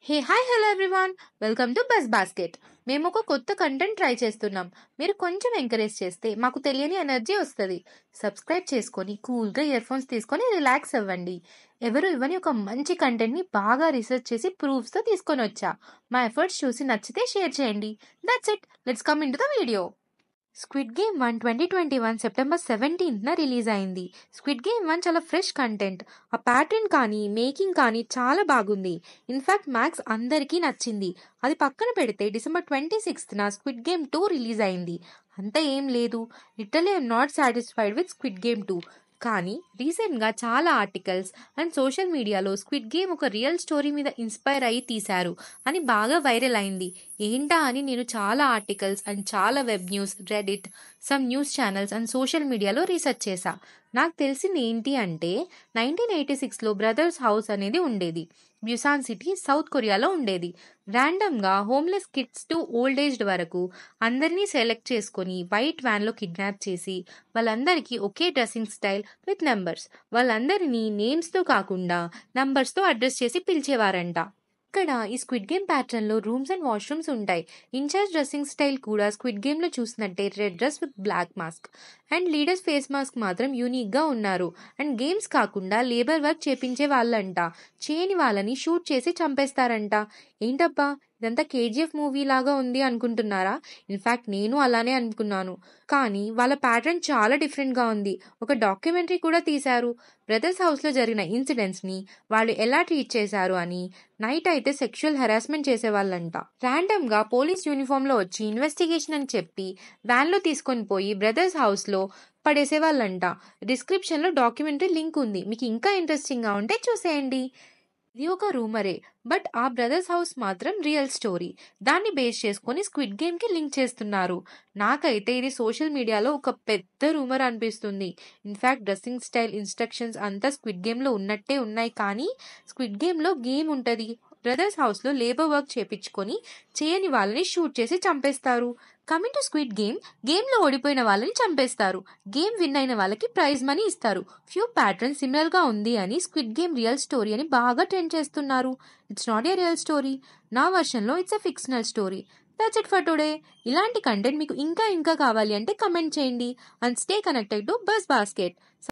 Hey hi hello everyone, welcome to bus basket. మేము ఒక కొత్త కంటెంట్ ట్రై చేస్తున్నాం. మీరు కొంచెం ఎంకరేజ్ చేస్తే మాకు తెలియని ఎనర్జీ వస్తుంది. సబ్స్క్రైబ్ చేసుకొని కూల్గా ఇయర్ ఫోన్స్ తీసుకొని రిలాక్స్ అవ్వండి. ఎవరు ఇవ్వని ఒక మంచి కంటెంట్ని బాగా రీసెర్చ్ చేసి ప్రూఫ్స్తో తీసుకొని వచ్చా. మా ఎఫర్ట్స్ చూసి నచ్చితే షేర్ చేయండి. That's it, let's come into the video. Squid Game 1 2021 September 17న రిలీజ్ అయింది. స్క్విడ్ గేమ్ 1 చాలా ఫ్రెష్ కంటెంట్. ఆ ప్యాటర్న్ కానీ మేకింగ్ కానీ చాలా బాగుంది. ఇన్ఫాక్ట్ మ్యాక్స్ అందరికీ నచ్చింది. అది పక్కన పెడితే డిసెంబర్ 26న స్క్విడ్ గేమ్ 2 రిలీజ్ అయింది. అంత ఏం లేదు. Literally I'm not satisfied with squid game 2. కానీ రీసెంట్గా చాలా ఆర్టికల్స్ అండ్ సోషల్ మీడియాలో స్క్విడ్ గేమ్ ఒక రియల్ స్టోరీ మీద ఇన్స్పైర్ అయ్యి తీశారు అని బాగా వైరల్ అయింది. ఏంటా అని నేను చాలా ఆర్టికల్స్ అండ్ చాలా web news, Reddit, some news channels and social మీడియాలో రీసెర్చ్ చేశా. నాకు తెలిసింది ఏంటి అంటే 1986లో బ్రదర్స్ హౌస్ అనేది ఉండేది. బ్యుసాన్ సిటీ, సౌత్ కొరియాలో ఉండేది. ర్యాండమ్గా homeless kids to old aged వరకు అందరినీ సెలెక్ట్ చేసుకొని వైట్ వ్యాన్లో కిడ్నాప్ చేసి వాళ్ళందరికీ ఒకే డ్రెస్సింగ్ స్టైల్ విత్ నెంబర్స్, వాళ్ళందరినీ నేమ్స్తో కాకుండా నంబర్స్తో అడ్రస్ చేసి పిలిచేవారంట. ఇక్కడ ఈ స్క్విడ్ గేమ్ ప్యాటర్న్లో రూమ్స్ అండ్ వాష్రూమ్స్ ఉంటాయి. ఇన్ఛార్జ్ డ్రెస్సింగ్ స్టైల్ కూడా స్క్విడ్ గేమ్లో చూసినట్టే red dress with black mask and leaders face mask మాత్రం యూనిక్గా ఉన్నారు. అండ్ గేమ్స్ కాకుండా లేబర్ వర్క్ చేపించే వాళ్ళంట. చేయని వాళ్ళని షూట్ చేసి చంపేస్తారంట. ఏంటబ్బా ఇదంతా కేజీఎఫ్ మూవీ లాగా ఉంది అనుకుంటున్నారా? ఇన్ఫ్యాక్ట్ నేను అలానే అనుకున్నాను. కానీ వాళ్ళ ప్యాటర్న్ చాలా డిఫరెంట్గా ఉంది. ఒక డాక్యుమెంటరీ కూడా తీశారు. బ్రదర్స్ హౌస్లో జరిగిన ఇన్సిడెంట్స్ని వాళ్ళు ఎలా ట్రీట్ చేశారు అని. నైట్ అయితే సెక్షువల్ హెరాస్మెంట్ చేసేవాళ్ళంట. ర్యాండమ్గా పోలీస్ యూనిఫామ్లో వచ్చి ఇన్వెస్టిగేషన్ అని చెప్పి వ్యాన్లో తీసుకొని పోయి బ్రదర్స్ హౌస్లో పడేసేవాళ్ళంట. డిస్క్రిప్షన్లో డాక్యుమెంటరీ లింక్ ఉంది. మీకు ఇంకా ఇంట్రెస్టింగ్గా ఉంటే చూసేయండి. ఇది ఒక రూమరే, బట్ ఆ బ్రదర్స్ హౌస్ మాత్రం రియల్ స్టోరీ. దాన్ని బేస్ చేసుకొని స్క్విడ్ గేమ్కి లింక్ చేస్తున్నారు. నాకైతే ఇది సోషల్ మీడియాలో ఒక పెద్ద రూమర్ అనిపిస్తుంది. ఇన్ఫ్యాక్ట్ డ్రెస్సింగ్ స్టైల్, ఇన్స్ట్రక్షన్స్ అంతా స్క్విడ్ గేమ్లో ఉన్నట్టే ఉన్నాయి. కానీ స్క్విడ్ గేమ్లో గేమ్ ఉంటుంది. బ్రదర్స్ హౌస్లో లేబర్ వర్క్ చేపించుకొని చేయని వాళ్ళని షూట్ చేసి చంపేస్తారు. కమింగ్ టు స్క్విడ్ గేమ్లో ఓడిపోయిన వాళ్ళని చంపేస్తారు. గేమ్ విన్ అయిన వాళ్ళకి ప్రైజ్ మనీ ఇస్తారు. ఫ్యూ ప్యాటర్న్ సిమిలర్గా ఉంది అని స్క్విడ్ గేమ్ రియల్ స్టోరీ అని బాగా ట్రెండ్ చేస్తున్నారు. It's not a real story. నా వర్షన్లో it's a fictional story. That's it for today. ఇలాంటి కంటెంట్ మీకు ఇంకా కావాలి అంటే కమెంట్ చేయండి. And stay connected to bus basket.